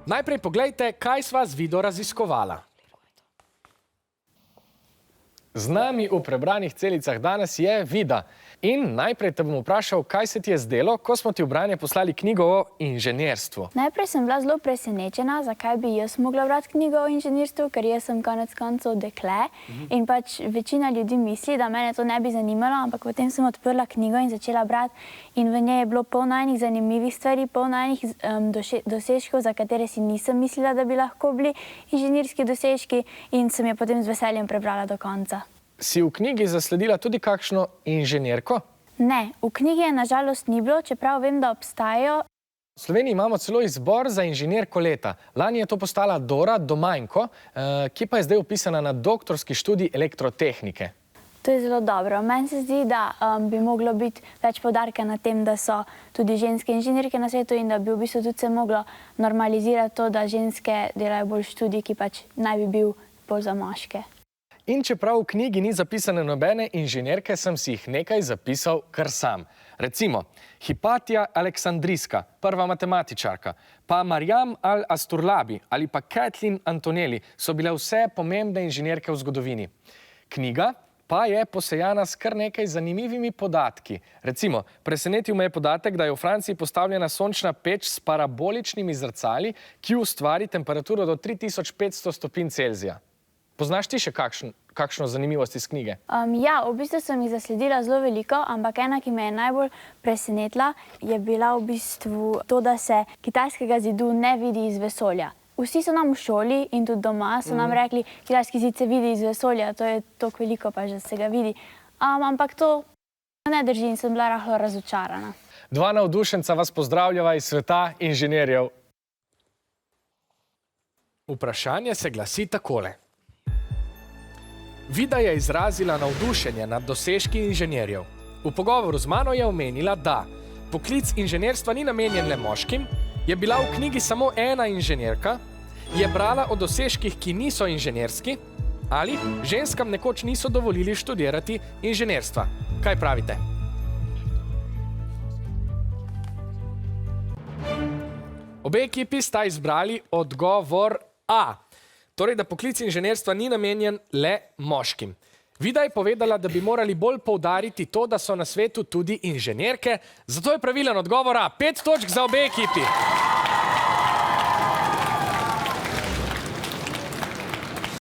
Najprej poglejte, kaj sva z Vido raziskovala. Z nami v prebranih celicah danes je Vida. In najprej te bom vprašal, kaj se ti je zdelo, ko smo ti v branje poslali knjigo o inženirstvu. Najprej sem bila zelo presenečena, zakaj bi jaz mogla brati knjigo o inženirstvu, ker jaz sem konec koncev dekle in pač večina ljudi misli, da mene to ne bi zanimalo, ampak potem sem odprla knjigo in začela brati in v njej je bilo polno enih zanimivih stvari, polno enih dosežkov, za katere si nisem mislila, da bi lahko bili inženirski dosežki in sem jo potem z veseljem prebrala do konca. Si v knjigi zasledila tudi kakšno inženirko? Ne, v knjigi je nažalost ni bilo, čeprav vem, da obstajajo. V Sloveniji imamo celo izbor za inženirko leta. Lani je to postala Dora Domajnko, ki pa je zdaj vpisana na doktorski študij elektrotehnike. To je zelo dobro. Meni se zdi, da bi moglo biti več poudarka na tem, da so tudi ženske inženirke na svetu in da bi v bistvu tudi se moglo normalizirati to, da ženske delajo bolj študij, ki pač naj bi bil bolj za moške. In čeprav v knjigi ni zapisane nobene inženirke, sem si jih nekaj zapisal kar sam. Recimo, Hipatija Aleksandrijska, prva matematičarka, pa Marjam Al-Asturlabi ali pa Kathleen Antonelli so bile vse pomembne inženirke v zgodovini. Knjiga pa je posejana s kar nekaj zanimivimi podatki. Recimo, presenetil me je podatek, da je v Franciji postavljena sončna peč s paraboličnimi zrcali, ki ustvari temperaturo do 3500 stopinj Celzija. Poznaš ti še kakšno zanimivost iz knjige? Ja, v bistvu sem jih zasledila zelo veliko, ampak ena, ki me je najbolj presenetila, je bila v bistvu to, da se kitajskega zidu ne vidi iz vesolja. Vsi so nam v šoli in tudi doma so nam rekli, kitajski zid se vidi iz vesolja, to je toliko veliko pa že se ga vidi. Ampak to ne drži in sem bila rahlo razočarana. Dva navdušenca vas pozdravljava iz sveta inženirjev. Vprašanje se glasi takole. Vida je izrazila navdušenje nad dosežki inženirjev. V pogovoru z mano je omenila, da poklic inženirstva ni namenjen le moškim, je bila v knjigi samo ena inženirka, je brala o dosežkih, ki niso inženirski, ali ženskam nekoč niso dovolili študirati inženirstva. Kaj pravite? Obe ekipi sta izbrali odgovor A. Torej, da poklic inženirstva ni namenjen le moškim. Vida je povedala, da bi morali bolj poudariti to, da so na svetu tudi inženirke, zato je pravilen odgovor A. 5 točk za obe ekipi.